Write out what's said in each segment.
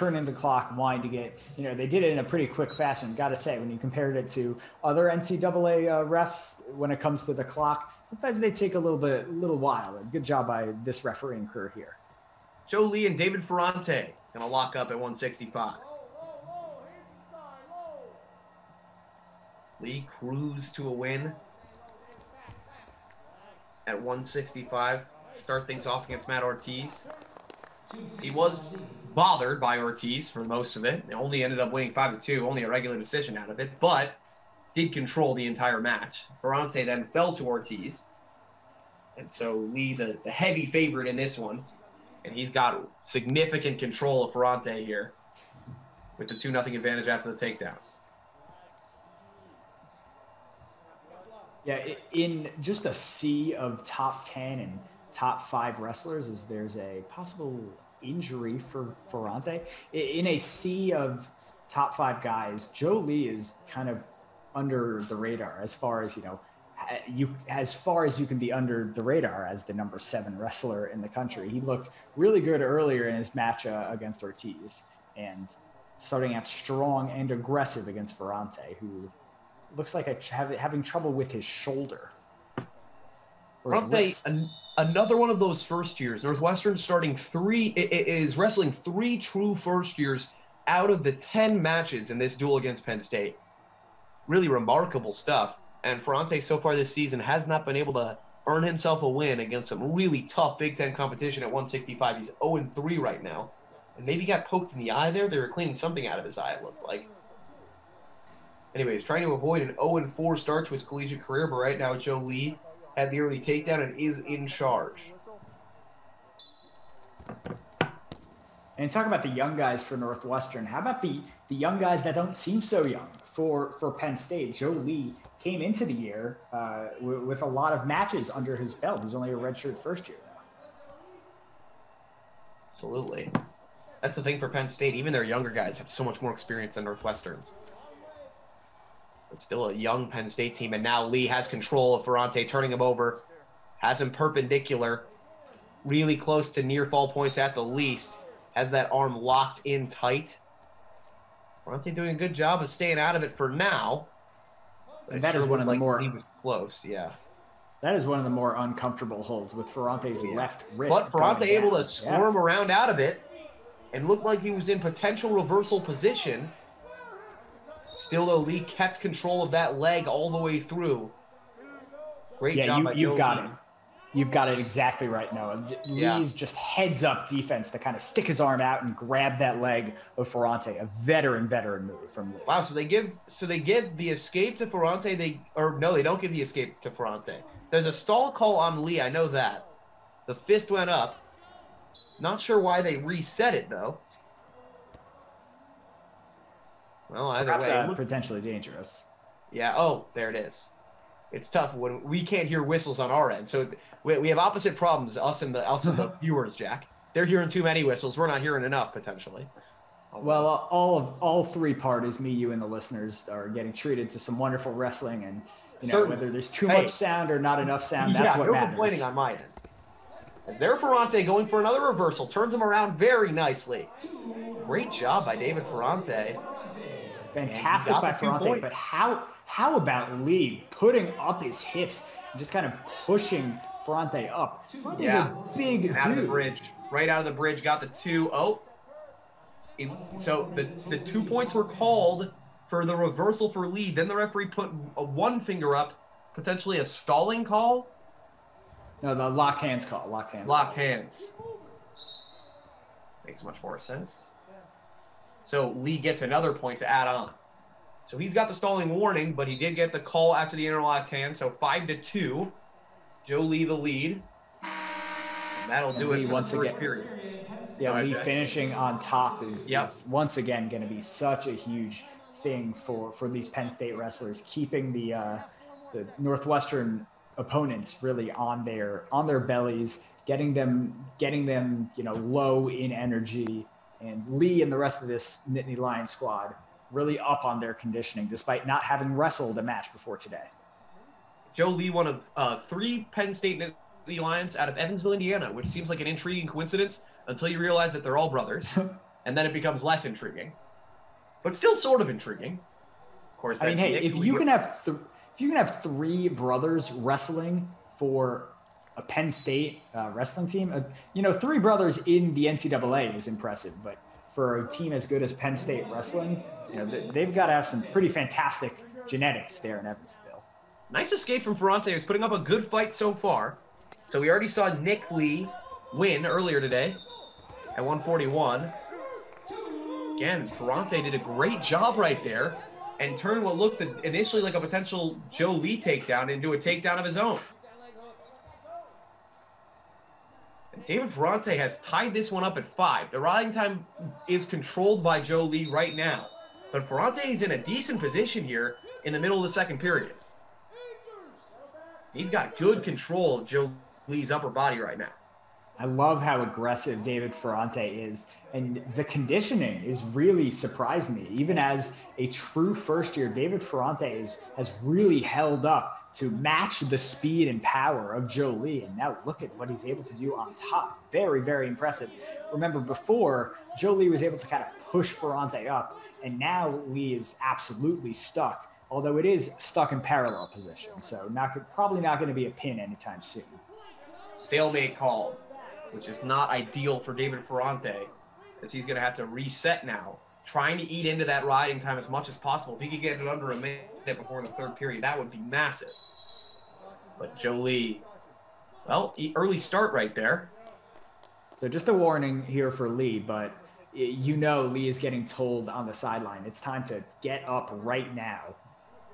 turning the clock, wanting to get, they did it in a pretty quick fashion. Got to say, when you compared it to other NCAA refs, when it comes to the clock, sometimes they take a little while. Good job by this refereeing crew here. Joe Lee and David Ferrante going to lock up at 165. Lee cruised to a win at 165 to start things off against Matt Ortiz. He was bothered by Ortiz for most of it. They only ended up winning 5-2, only a regular decision out of it, but did control the entire match. Ferrante then fell to Ortiz. And so Lee, the heavy favorite in this one, and he's got significant control of Ferrante here with the 2-0 advantage after the takedown. Yeah, in just a sea of top 10 and top 5 wrestlers, there's a possible injury for Ferrante. In a sea of top 5 guys, Joe Lee is kind of under the radar as far as, as far as you can be under the radar as the number 7 wrestler in the country. He looked really good earlier in his match against Ortiz, and starting out strong and aggressive against Ferrante, who looks like having trouble with his shoulder. Ferrante, another one of those first years. Northwestern is wrestling 3 true first years out of the 10 matches in this duel against Penn State. Really remarkable stuff. And Ferrante so far this season has not been able to earn himself a win against some really tough Big Ten competition at 165. He's 0-3 right now. And maybe got poked in the eye there. They were cleaning something out of his eye, it looks like. Anyways, trying to avoid an 0-4 start to his collegiate career, but right now Joe Lee had the early takedown and is in charge. And talk about the young guys for Northwestern. How about the young guys that don't seem so young for Penn State? Joe Lee came into the year with a lot of matches under his belt. He's only a redshirt first year, though. Absolutely. That's the thing for Penn State. Even their younger guys have so much more experience than Northwestern's. It's still a young Penn State team, and now Lee has control of Ferrante, turning him over, has him perpendicular, really close to near fall points at the least, has that arm locked in tight. Ferrante doing a good job of staying out of it for now. And that is one of the more... He was close, yeah. That is one of the more uncomfortable holds with Ferrante's left wrist. But Ferrante able to squirm around out of it and looked like he was in potential reversal position. Still, though, Lee kept control of that leg all the way through. Great job by you've got it. You've got it exactly right, Noah. Lee's just heads up defense to kind of stick his arm out and grab that leg of Ferrante. A veteran move from Lee. Wow, so they give the escape to Ferrante. They don't give the escape to Ferrante. There's a stall call on Lee. I know that. The fist went up. Not sure why they reset it though. Well, either way, potentially dangerous. Yeah. Oh, there it is. It's tough when we can't hear whistles on our end. So we have opposite problems, us and the viewers, Jack. They're hearing too many whistles. We're not hearing enough, potentially. Well, all 3 parties, me, you, and the listeners, are getting treated to some wonderful wrestling. And whether there's too much sound or not enough sound, that's what matters. No complaining on my end. As there, Ferrante going for another reversal, turns him around very nicely. Great job by David Ferrante. Fantastic by Ferrante, but how about Lee putting up his hips and just kind of pushing Ferrante up? He's a big dude. Out of the bridge. Right out of the bridge, got the 2. Oh. So the 2 points were called for the reversal for Lee. Then the referee put one finger up, potentially a stalling call. No, the locked hands call. Locked hands. Makes much more sense. So Lee gets another point to add on. So he's got the stalling warning, but he did get the call after the interlocked hand. So 5-2. Joe Lee the lead. And that'll do it once again. Period. Yeah, Lee finishing on top is once again going to be such a huge thing for these Penn State wrestlers, keeping the Northwestern opponents really on their bellies, getting them low in energy. And Lee and the rest of this Nittany Lion squad really up on their conditioning, despite not having wrestled a match before today. Joe Lee, one of 3 Penn State Nittany Lions out of Evansville, Indiana, which seems like an intriguing coincidence until you realize that they're all brothers. and then it becomes less intriguing, but still sort of intriguing. Of course, that's hey, Nick if you can have three brothers wrestling for a Penn State wrestling team, three brothers in the NCAA is impressive, but for a team as good as Penn State wrestling, they've got to have some pretty fantastic genetics there in Evansville. Nice escape from Ferrante, who's putting up a good fight so far. So we already saw Nick Lee win earlier today at 141. Again, Ferrante did a great job right there and turned what looked initially like a potential Joe Lee takedown into a takedown of his own. And David Ferrante has tied this one up at 5. The riding time is controlled by Joe Lee right now. But Ferrante is in a decent position here in the middle of the second period. He's got good control of Joe Lee's upper body right now. I love how aggressive David Ferrante is, and the conditioning is really surprised me. Even as a true first year, David Ferrante has really held up to match the speed and power of Joe Lee. And now look at what he's able to do on top. Very, very impressive. Remember before, Joe Lee was able to kind of push Ferrante up, and now Lee is absolutely stuck. Although it is stuck in parallel position, so probably not going to be a pin anytime soon. Stalemate called, which is not ideal for David Ferrante, as he's going to have to reset now, trying to eat into that riding time as much as possible. If he could get it under a minute before the third period, that would be massive. But Joe Lee, well, early start right there. So just a warning here for Lee, but Lee is getting told on the sideline, it's time to get up right now.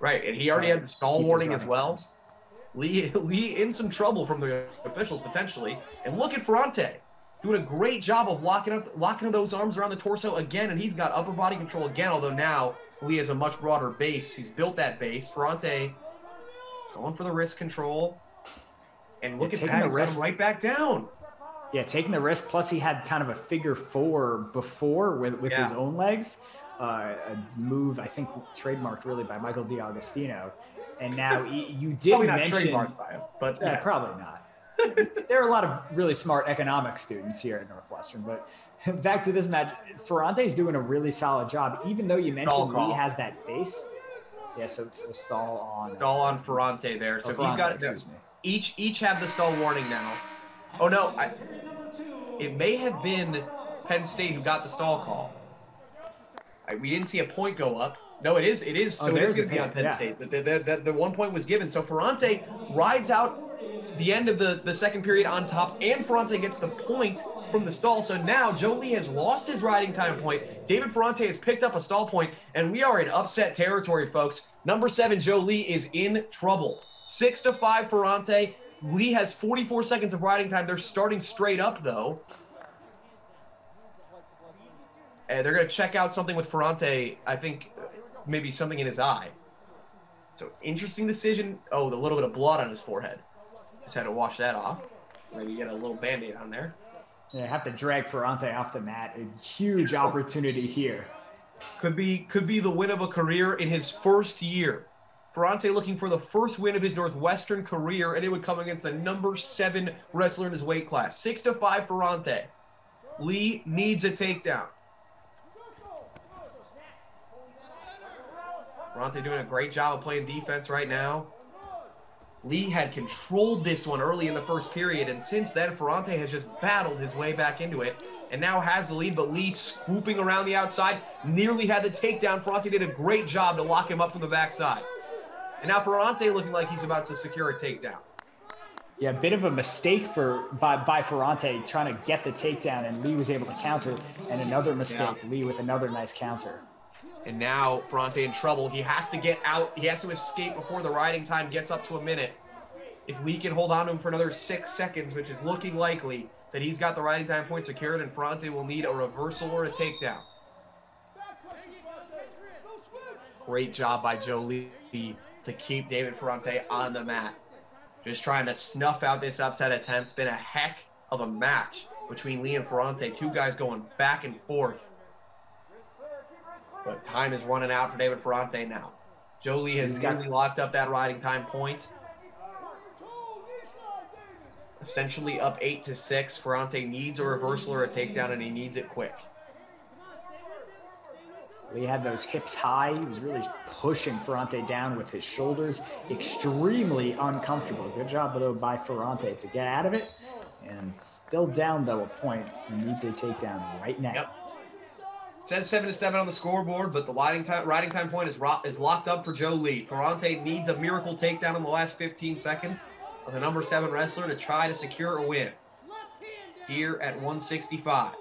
Right, and he already had the stall warning as well. Lee in some trouble from the officials potentially. And look at Ferrante doing a great job of locking those arms around the torso again, and he's got upper body control again, although now Lee has a much broader base. He's built that base. Ferrante going for the wrist control. And look at that, he's got him right back down. Yeah, taking the risk, plus he had kind of a figure 4 before with his own legs. A move, I think, trademarked really by Michael D'Agostino. And now you did probably not mention... trademarked by him, but... Yeah, probably not. There are a lot of really smart economics students here at Northwestern, but back to this match, Ferrante is doing a really solid job, even though you mentioned Lee has that base. Yeah, so the stall on Ferrante there. So Ferrante, he's got each have the stall warning now. Oh no, it may have been Penn State who got the stall call. We didn't see a point go up. No, it is. So it is going to be on Penn State. The 1 point was given. So Ferrante rides out the end of the second period on top, and Ferrante gets the point from the stall. So now Joe Lee has lost his riding time point. David Ferrante has picked up a stall point, and we are in upset territory, folks. Number 7, Joe Lee, is in trouble. 6-5 Ferrante. Lee has 44 seconds of riding time. They're starting straight up, though. And they're going to check out something with Ferrante, I think maybe something in his eye. So, interesting decision. Oh, the little bit of blood on his forehead. Just had to wash that off. Maybe get a little Band-Aid on there. Yeah, have to drag Ferrante off the mat. A huge opportunity here. Could be the win of a career in his first year. Ferrante looking for the first win of his Northwestern career, and it would come against the number 7 wrestler in his weight class. 6-5 Ferrante. Lee needs a takedown. Ferrante doing a great job of playing defense right now. Lee had controlled this one early in the first period, and since then, Ferrante has just battled his way back into it, and now has the lead, but Lee swooping around the outside, nearly had the takedown. Ferrante did a great job to lock him up from the backside. And now Ferrante looking like he's about to secure a takedown. Yeah, a bit of a mistake by Ferrante trying to get the takedown, and Lee was able to counter, and another mistake, Lee with another nice counter. And now Ferrante in trouble. He has to get out. He has to escape before the riding time gets up to a minute. If Lee can hold on to him for another 6 seconds, which is looking likely, that he's got the riding time point secured, and Ferrante will need a reversal or a takedown. Great job by Joe Lee to keep David Ferrante on the mat. Just trying to snuff out this upset attempt. It's been a heck of a match between Lee and Ferrante. Two guys going back and forth. But time is running out for David Ferrante now. Joe Lee has nearly locked up that riding time point. Essentially up 8-6. Ferrante needs a reversal or a takedown, and he needs it quick. Lee had those hips high. He was really pushing Ferrante down with his shoulders. Extremely uncomfortable. Good job, though, by Ferrante to get out of it. And still down, though, a point. He needs a takedown right now. Yep. It says 7-7 on the scoreboard, but the riding time point is locked up for Joe Lee. Ferrante needs a miracle takedown in the last 15 seconds of the number 7 wrestler to try to secure a win here at 165.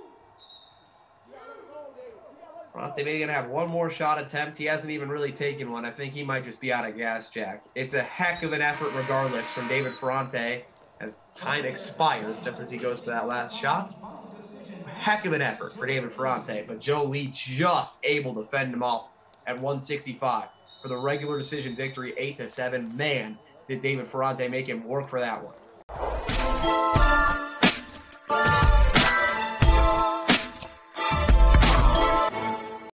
Ferrante maybe going to have one more shot attempt. He hasn't even really taken one. I think he might just be out of gas, Jack. It's a heck of an effort regardless from David Ferrante as time expires just as he goes for that last shot. Heck of an effort for David Ferrante, but Joe Lee just able to fend him off at 165 for the regular decision victory, 8-7. Man, did David Ferrante make him work for that one.